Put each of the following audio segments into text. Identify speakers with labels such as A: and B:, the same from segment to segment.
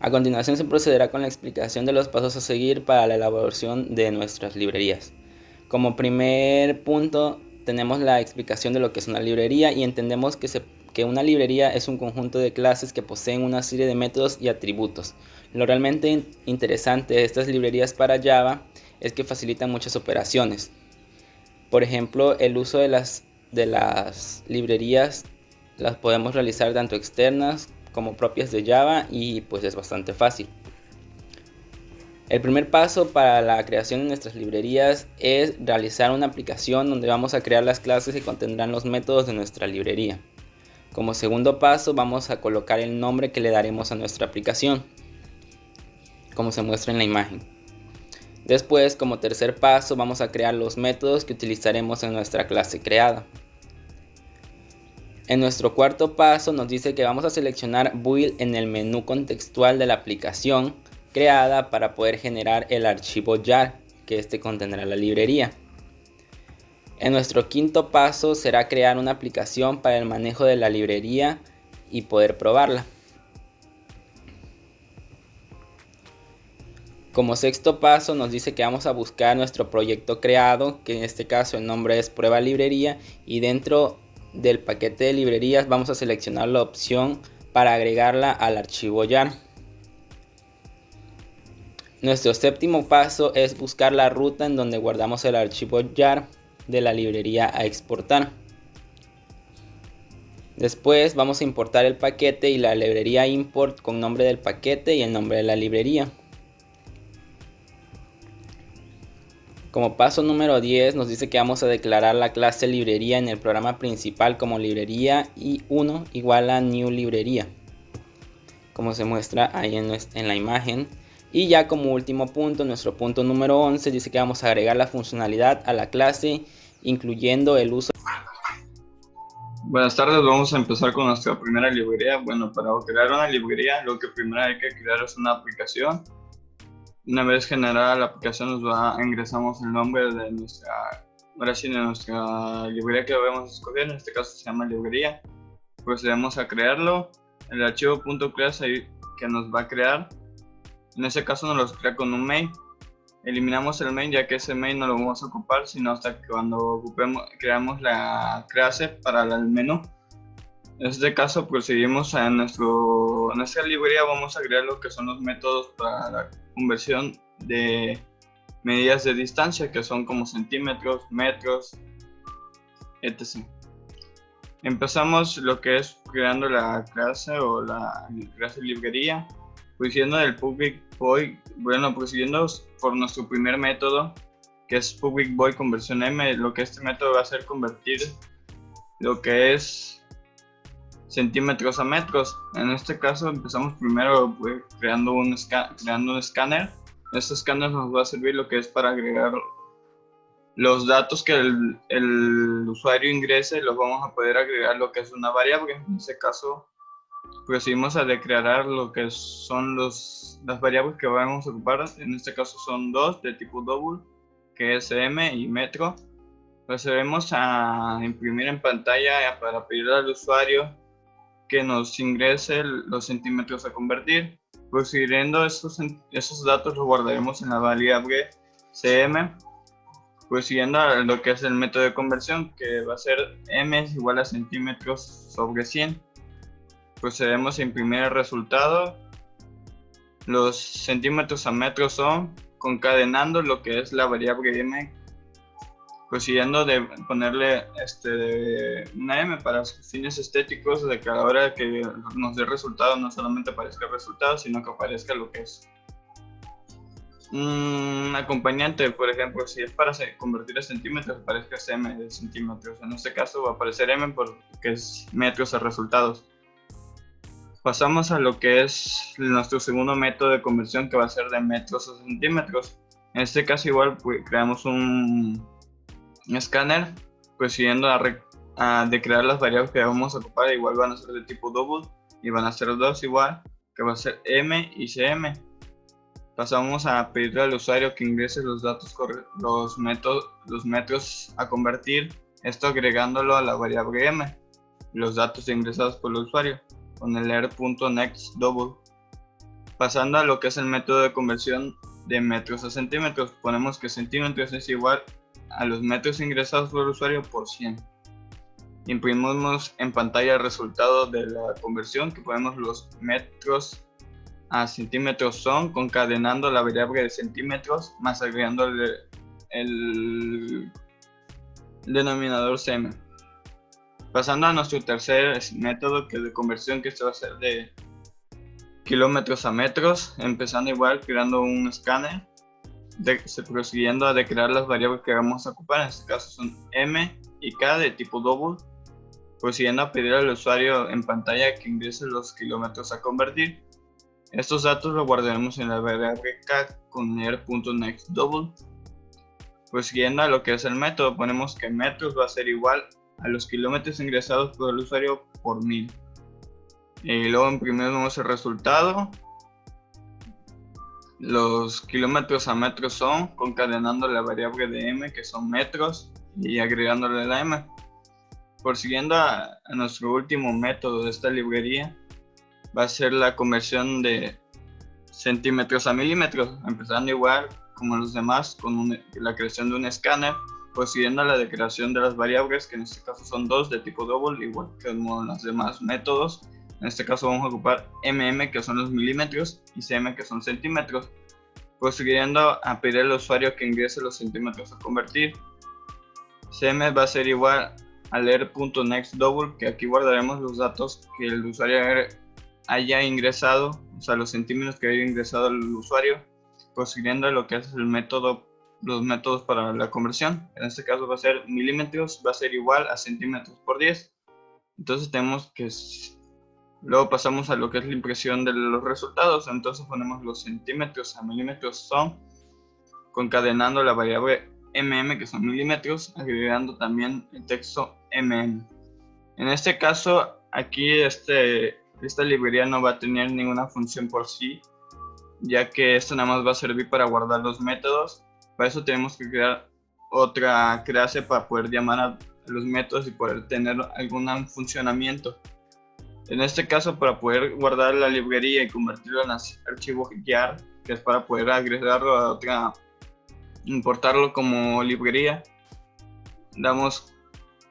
A: A continuación se procederá con la explicación de los pasos a seguir para la elaboración de nuestras librerías. Como primer punto tenemos la explicación de lo que es una librería y entendemos que una librería es un conjunto de clases que poseen una serie de métodos y atributos. Lo realmente interesante de estas librerías para Java es que facilitan muchas operaciones. Por ejemplo, el uso de las librerías las podemos realizar tanto externas como propias de Java y pues es bastante fácil. El primer paso para la creación de nuestras librerías es realizar una aplicación donde vamos a crear las clases que contendrán los métodos de nuestra librería. Como segundo paso vamos a colocar el nombre que le daremos a nuestra aplicación, como se muestra en la imagen. Después, como tercer paso, vamos a crear los métodos que utilizaremos en nuestra clase creada. En nuestro cuarto paso nos dice que vamos a seleccionar Build en el menú contextual de la aplicación creada para poder generar el archivo jar, que este contendrá la librería. En nuestro quinto paso será crear una aplicación para el manejo de la librería y poder probarla. Como sexto paso nos dice que vamos a buscar nuestro proyecto creado, que en este caso el nombre es prueba librería, y dentro del paquete de librerías vamos a seleccionar la opción para agregarla al archivo jar. Nuestro séptimo paso es buscar la ruta en donde guardamos el archivo jar de la librería a exportar. Después vamos a importar el paquete y la librería import con nombre del paquete y el nombre de la librería. Como paso número 10 nos dice que vamos a declarar la clase librería en el programa principal como librería y 1 igual a new librería, como se muestra ahí en la imagen. Y ya como último punto, nuestro punto número 11 dice que vamos a agregar la funcionalidad a la clase, incluyendo el uso.
B: Buenas tardes, vamos a empezar con nuestra primera librería. Bueno, para crear una librería, lo que primero hay que crear es una aplicación. Una vez generada la aplicación, ingresamos el nombre de nuestra librería que vamos a escoger. En este caso se llama librería. Procedemos a crearlo. El archivo .class que nos va a crear, en este caso nos lo crea con un main. Eliminamos el main ya que ese main no lo vamos a ocupar sino hasta que cuando creamos la clase para el menú. En este caso procedimos a nuestra librería, vamos a crear lo que son los métodos para la conversión de medidas de distancia, que son como centímetros, metros, etc. Empezamos lo que es creando la clase o la clase librería, procediendo del public void, procediendo por nuestro primer método, que es public void conversión m. Lo que este método va a hacer convertir lo que es centímetros a metros. En este caso empezamos primero creando un escáner. Este escáner nos va a servir lo que es para agregar los datos que el usuario ingrese, los vamos a poder agregar lo que es una variable. En este caso procedimos a declarar lo que son las variables que vamos a ocupar. En este caso son dos de tipo double, que es m y metro. Procedemos a imprimir en pantalla para pedir al usuario que nos ingrese los centímetros a convertir. Procediendo esos datos los guardaremos en la variable cm, procediendo a lo que es el método de conversión, que va a ser m es igual a centímetros sobre 100. Procedemos a imprimir el resultado. Los centímetros a metros son concadenando lo que es la variable m, procediendo de ponerle una M para fines estéticos, de que a la hora que nos dé resultado no solamente aparezca el resultado, sino que aparezca lo que es un acompañante. Por ejemplo, si es para convertir a centímetros, aparezca M de centímetros. En este caso va a aparecer M porque es metros a resultados. Pasamos a lo que es nuestro segundo método de conversión, que va a ser de metros a centímetros. En este caso igual creamos un escáner, procediendo a declarar las variables que vamos a ocupar. Igual van a ser de tipo double y van a ser dos igual, que va a ser m y cm. Pasamos a pedirle al usuario que ingrese los datos, los metros a convertir, esto agregándolo a la variable m, los datos ingresados por el usuario, con el r.nextDouble. Pasando a lo que es el método de conversión de metros a centímetros, ponemos que centímetros es igual a los metros ingresados por el usuario por 100. Imprimimos en pantalla el resultado de la conversión, que ponemos los metros a centímetros son, concadenando la variable de centímetros más agregando el denominador cm. Pasando a nuestro tercer método, que es de conversión, que este va a ser de kilómetros a metros, empezando igual creando un escáner, prosiguiendo a declarar las variables que vamos a ocupar. En este caso son m y k de tipo double, prosiguiendo a pedir al usuario en pantalla que ingrese los kilómetros a convertir. Estos datos los guardaremos en la variable k con er.nextDouble. Prosiguiendo a lo que es el método, ponemos que metros va a ser igual a los kilómetros ingresados por el usuario por 1000. Y luego imprimimos el resultado. Los kilómetros a metros son, concadenando la variable de m, que son metros, y agregándole la m. Prosiguiendo a nuestro último método de esta librería, va a ser la conversión de centímetros a milímetros, empezando igual como los demás con la creación de un escáner, prosiguiendo a la declaración de las variables, que en este caso son dos de tipo double, igual que en los demás métodos. En este caso vamos a ocupar mm, que son los milímetros, y cm, que son centímetros, prosiguiendo a pedir al usuario que ingrese los centímetros a convertir. cm va a ser igual al er.nextDouble, que aquí guardaremos los datos que el usuario haya ingresado, o sea, los centímetros que haya ingresado el usuario, prosiguiendo a lo que es el método, los métodos para la conversión. En este caso va a ser milímetros, va a ser igual a centímetros por 10. Entonces tenemos que, luego pasamos a lo que es la impresión de los resultados. Entonces ponemos los centímetros a milímetros son, concadenando la variable mm, que son milímetros, agregando también el texto mm. En este caso, aquí esta librería no va a tener ninguna función por sí, ya que esto nada más va a servir para guardar los métodos. Para eso tenemos que crear otra clase para poder llamar a los métodos y poder tener algún funcionamiento. En este caso, para poder guardar la librería y convertirlo en archivo jar, que es para poder agregarlo a otra, importarlo como librería, damos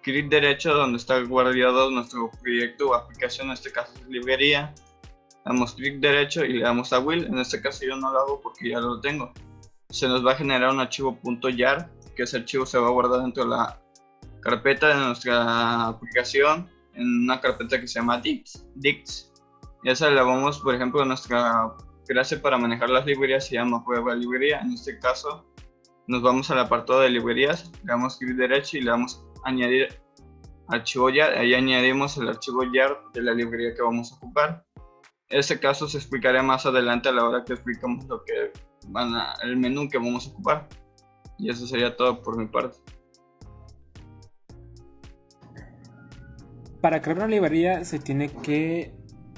B: clic derecho donde está guardado nuestro proyecto o aplicación, en este caso es librería. Damos clic derecho y le damos a will. En este caso yo no lo hago porque ya lo tengo. Se nos va a generar un archivo .jar, que ese archivo se va a guardar dentro de la carpeta de nuestra aplicación, en una carpeta que se llama dicts. Y esa la vamos, por ejemplo, nuestra clase para manejar las librerías se llama prueba librería. En este caso nos vamos al apartado de librerías, le damos clic derecho y le damos añadir archivo jar. Ahí añadimos el archivo jar de la librería que vamos a ocupar. Este caso se explicará más adelante a la hora que explicamos lo que el menú que vamos a ocupar. Y eso sería todo por mi parte.
C: Para crear una librería se tiene que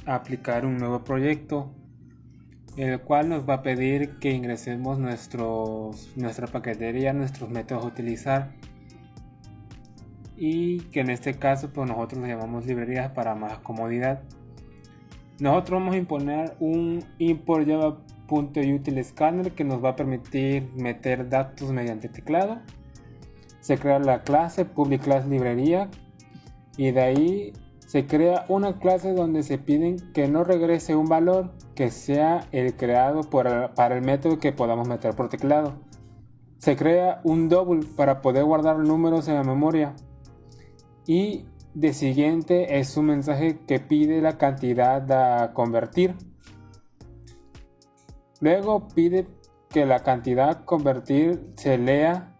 C: aplicar un nuevo proyecto, el cual nos va a pedir que ingresemos nuestra paquetería, nuestros métodos a utilizar, y que en este caso pues nosotros le llamamos librerías para más comodidad. Nosotros vamos a imponer un import java.utilScanner que nos va a permitir meter datos mediante teclado. Se crea la clase public class librería y de ahí se crea una clase donde se piden que no regrese un valor que sea el creado para el método que podamos meter por teclado. Se crea un double para poder guardar números en la memoria, y de siguiente es un mensaje que pide la cantidad a convertir. Luego pide que la cantidad a convertir se lea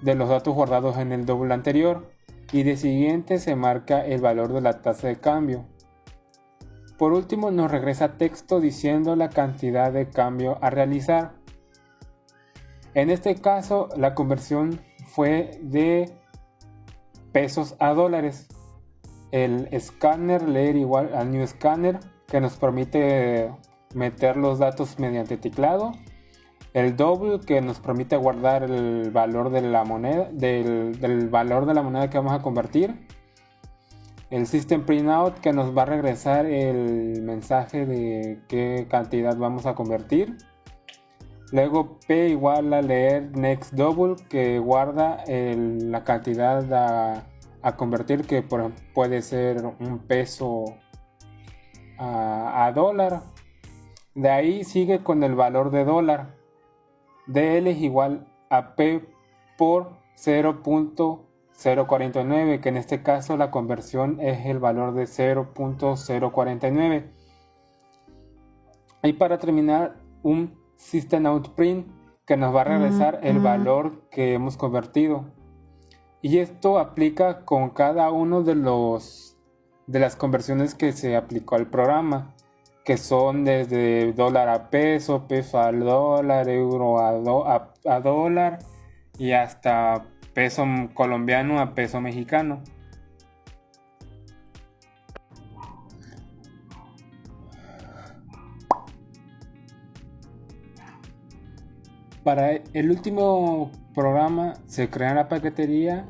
C: de los datos guardados en el double anterior, y de siguiente se marca el valor de la tasa de cambio. Por último nos regresa texto diciendo la cantidad de cambio a realizar. En este caso la conversión fue de pesos a dólares. El escáner leer igual al new scanner, que nos permite meter los datos mediante teclado. El double, que nos permite guardar el valor de la moneda, del valor de la moneda que vamos a convertir. el system printout, que nos va a regresar el mensaje de qué cantidad vamos a convertir. Luego P igual a leer next double, que guarda la cantidad a convertir, que puede ser un peso a dólar. De ahí sigue con el valor de dólar. DL es igual a P por 0.049, que en este caso la conversión es el valor de 0.049. Y para terminar, un system out print, que nos va a regresar el valor que hemos convertido. Y esto aplica con cada uno de las conversiones que se aplicó al programa, que son desde dólar a peso, peso al dólar, euro a dólar y hasta peso colombiano a peso mexicano. Para el último programa se crea la paquetería,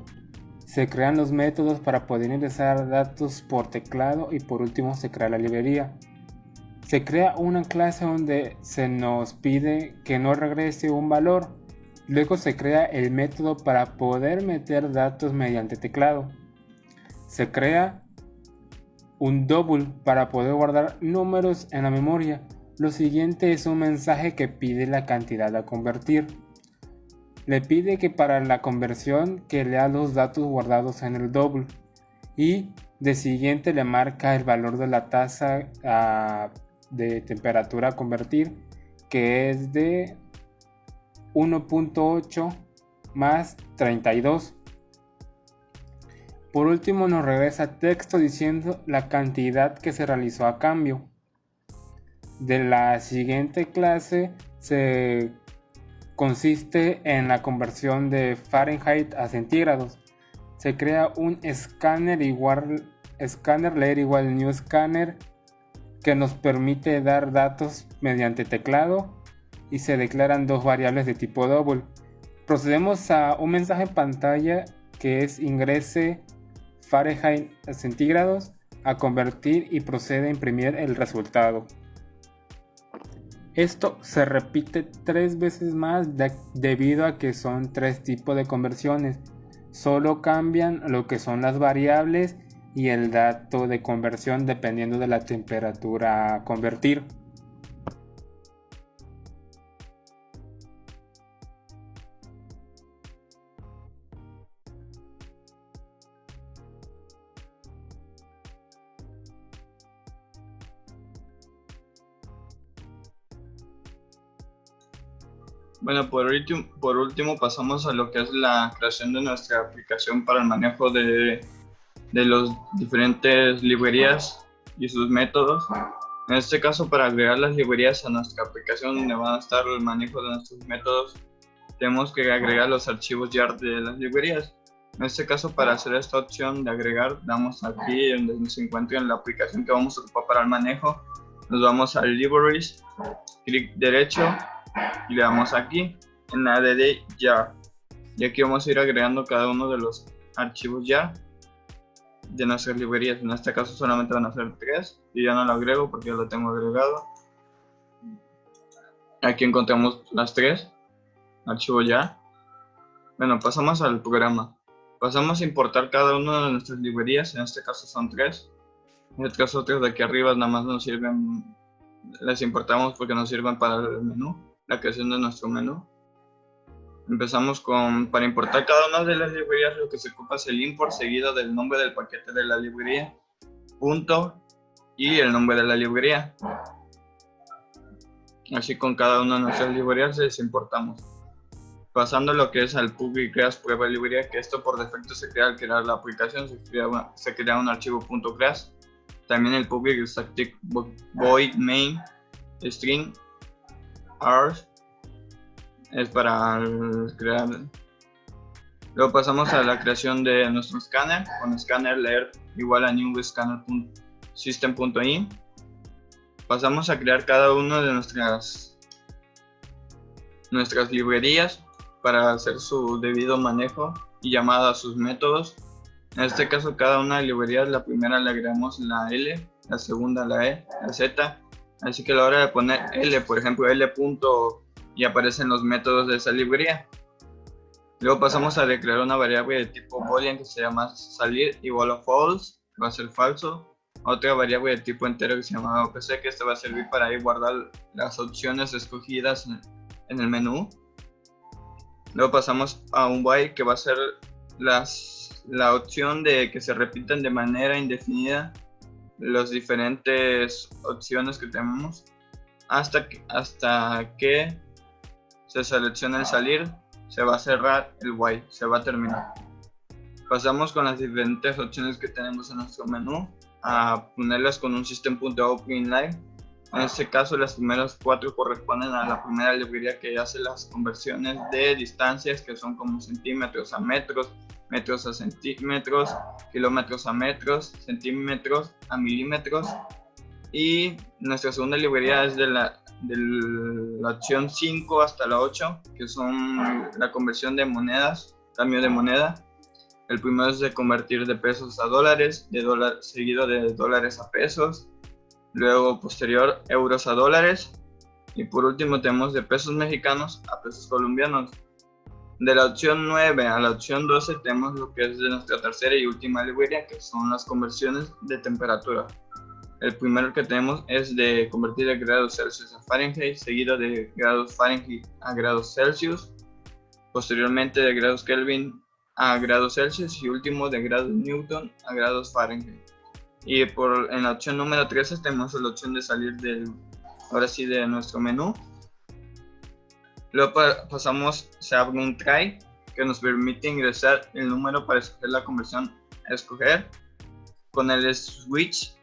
C: se crean los métodos para poder ingresar datos por teclado y por último se crea la librería. Se crea una clase donde se nos pide que no regrese un valor. Luego se crea el método para poder meter datos mediante teclado. Se crea un double para poder guardar números en la memoria. Lo siguiente es un mensaje que pide la cantidad a convertir. Le pide que para la conversión que lea los datos guardados en el double. Y de siguiente le marca el valor de la tasa de temperatura a convertir, que es de 1.8 más 32. Por último nos regresa texto diciendo la cantidad que se realizó a cambio. De la siguiente clase consiste en la conversión de Fahrenheit a centígrados. Se crea un escáner layer igual new scanner, que nos permite dar datos mediante teclado y se declaran dos variables de tipo double. Procedemos a un mensaje en pantalla que es ingrese Fahrenheit a centígrados a convertir y procede a imprimir el resultado. Esto se repite 3 veces más debido a que son 3 tipos de conversiones. Solo cambian lo que son las variables y el dato de conversión dependiendo de la temperatura a convertir.
B: Bueno, por último pasamos a lo que es la creación de nuestra aplicación para el manejo de los diferentes librerías y sus métodos. En este caso, para agregar las librerías a nuestra aplicación donde van a estar el manejo de nuestros métodos, tenemos que agregar los archivos YAR de las librerías. En este caso, para hacer esta opción de agregar, damos aquí donde se encuentra en la aplicación que vamos a ocupar para el manejo, nos vamos a Libraries, clic derecho y le damos aquí en la de YAR. Y aquí vamos a ir agregando cada uno de los archivos YAR de nuestras librerías. En este caso solamente van a ser 3 y ya no lo agrego porque ya lo tengo agregado. Aquí encontramos las 3 archivos YAR. Bueno, pasamos al programa. Pasamos a importar cada una de nuestras librerías. En este caso son 3. En este caso 3 de aquí arriba nada más nos sirven, les importamos porque nos sirven para el menú, la creación de nuestro menú. Empezamos para importar cada una de las librerías. Lo que se ocupa es el import seguido del nombre del paquete de la librería, punto y el nombre de la librería. Así con cada una de nuestras librerías les importamos. Pasando lo que es al public class prueba librería, que esto por defecto se crea al crear la aplicación, se crea un archivo .class. También el public static void main string args es para crear. Luego pasamos a la creación de nuestro escáner con scanner layer igual a new scanner system.in. Pasamos a crear cada una de nuestras librerías para hacer su debido manejo y llamada a sus métodos. En este caso, cada una de las librerías, la primera le agregamos la L, la segunda la E, la Z. Así que a la hora de poner L, por ejemplo, L punto, y aparecen los métodos de esa librería. Luego pasamos a declarar una variable de tipo boolean que se llama salir igual a false, que va a ser falso. Otra variable de tipo entero que se llama OPC, que esta va a servir para ir guardar las opciones escogidas en el menú. Luego pasamos a un while que va a ser la opción de que se repitan de manera indefinida las diferentes opciones que tenemos hasta que se seleccione el salir, se va a cerrar el while, se va a terminar. Pasamos con las diferentes opciones que tenemos en nuestro menú a ponerlas con un system.out.println. En este caso, las primeras 4 corresponden a la primera librería que hace las conversiones de distancias, que son como centímetros a metros, metros a centímetros, kilómetros a metros, centímetros a milímetros. Y nuestra segunda librería es de la opción 5 hasta la 8, que son la conversión de monedas, cambio de moneda. El primero es de convertir de pesos a dólares, seguido de dólares a pesos. Luego posterior euros a dólares, y por último tenemos de pesos mexicanos a pesos colombianos. De la opción 9 a la opción 12 tenemos lo que es de nuestra tercera y última librería, que son las conversiones de temperatura. El primero que tenemos es de convertir de grados Celsius a Fahrenheit, seguido de grados Fahrenheit a grados Celsius, posteriormente de grados Kelvin a grados Celsius y último de grados Newton a grados Fahrenheit. Y en la opción número 13 tenemos la opción de salir de nuestro menú. Luego pasamos, se abre un try que nos permite ingresar el número para escoger la conversión a escoger. Con el switch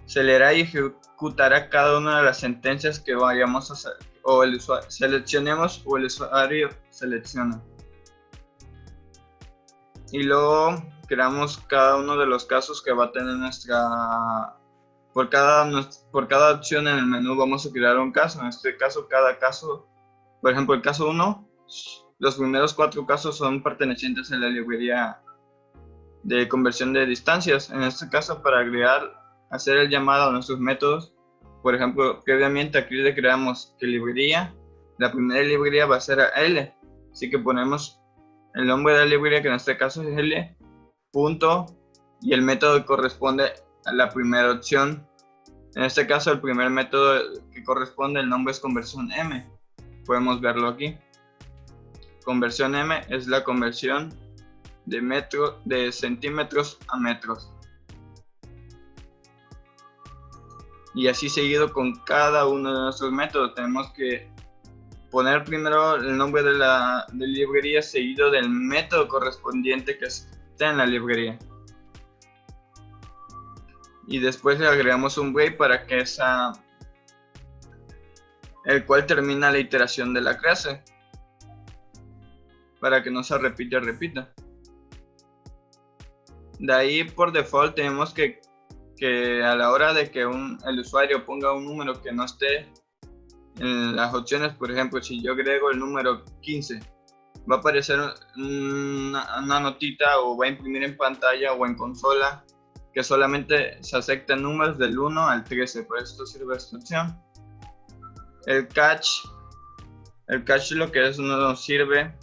B: se leerá y ejecutará cada una de las sentencias que vayamos a hacer, o el usuario seleccionemos o el usuario selecciona. Y luego creamos cada uno de los casos que va a tener por cada opción en el menú vamos a crear un caso. En este caso, cada caso, por ejemplo, el caso 1, los primeros 4 casos son pertenecientes a la librería de conversión de distancias. En este caso, para hacer el llamado a nuestros métodos, por ejemplo, previamente aquí le creamos que librería, la primera librería va a ser L, así que ponemos el nombre de la librería, que en este caso es L, punto, y el método corresponde a la primera opción. En este caso, el primer método que corresponde, el nombre es conversión M. Podemos verlo aquí. Conversión M es la conversión de centímetros a metros. Y así seguido con cada uno de nuestros métodos. Tenemos que poner primero el nombre de la librería seguido del método correspondiente que está en la librería. Y después le agregamos un break para que el cual termina la iteración de la clase, para que no se repita. De ahí por default tenemos que a la hora de que el usuario ponga un número que no esté en las opciones, por ejemplo, si yo agrego el número 15, va a aparecer una notita o va a imprimir en pantalla o en consola que solamente se aceptan números del 1 al 13, por esto sirve esta opción. El catch lo que es nos sirve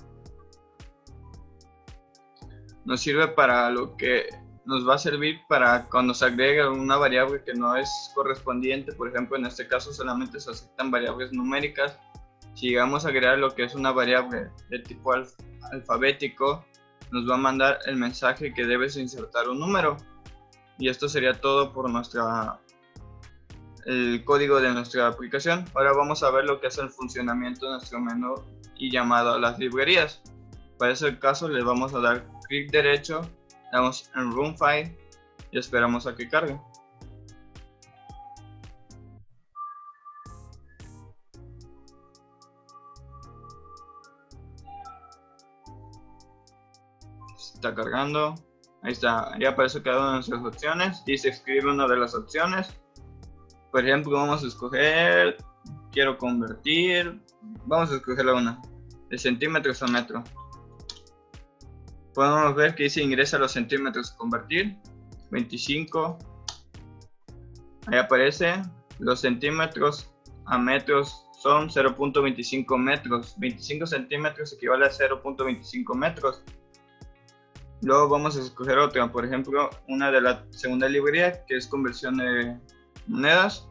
B: para lo que nos va a servir para cuando se agregue una variable que no es correspondiente. Por ejemplo, en este caso solamente se aceptan variables numéricas. Si llegamos a agregar lo que es una variable de tipo alfabético, nos va a mandar el mensaje que debes insertar un número. Y esto sería todo por el código de nuestra aplicación. Ahora vamos a ver lo que es el funcionamiento de nuestro menú y llamado a las librerías. Para ese caso le vamos a dar clic derecho, damos en Run File y esperamos a que cargue. Está cargando. Ahí está, ahí aparece cada una de nuestras opciones y se escribe una de las opciones. Por ejemplo, vamos a escoger, quiero convertir, vamos a escoger una de centímetros a metro. podemos ver que dice ingresa los centímetros a convertir, 25, ahí aparece, los centímetros a metros son 0.25 metros, 25 centímetros equivale a 0.25 metros. Luego vamos a escoger otra, por ejemplo, una de la segunda librería, que es conversión de monedas.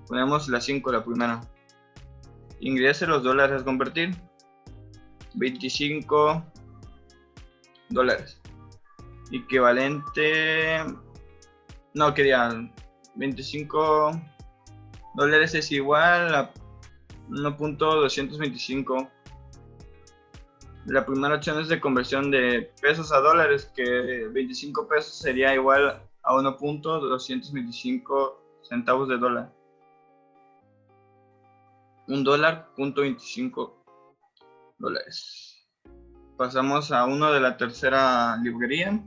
B: Ponemos la 5, la primera. Ingrese los dólares a convertir, 25 dólares. Equivalente, no quería, 25 dólares es igual a 1.225. La primera opción es de conversión de pesos a dólares, que 25 pesos sería igual a 1.225 centavos de dólar. Un dólar, .25 dólares. Pasamos a uno de la tercera librería,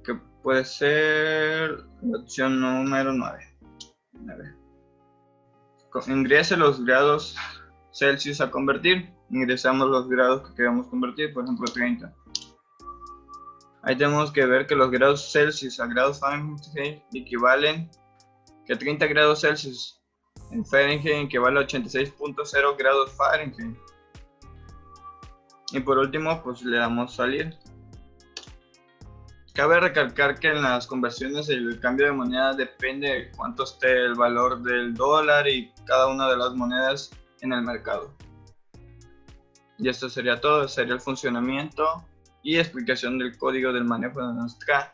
B: que puede ser la opción número 9. Ingrese los grados Celsius a convertir. Ingresamos los grados que queremos convertir, por ejemplo 30. Ahí tenemos que ver que los grados Celsius a grados Fahrenheit equivalen, que 30 grados Celsius en Fahrenheit equivale a 86.0 grados Fahrenheit. Y por último, pues le damos salir. Cabe recalcar que en las conversiones el cambio de moneda depende de cuánto esté el valor del dólar y cada una de las monedas en el mercado. Y esto sería todo, sería el funcionamiento y explicación del código del manejo de nuestras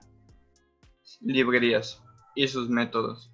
B: librerías y sus métodos.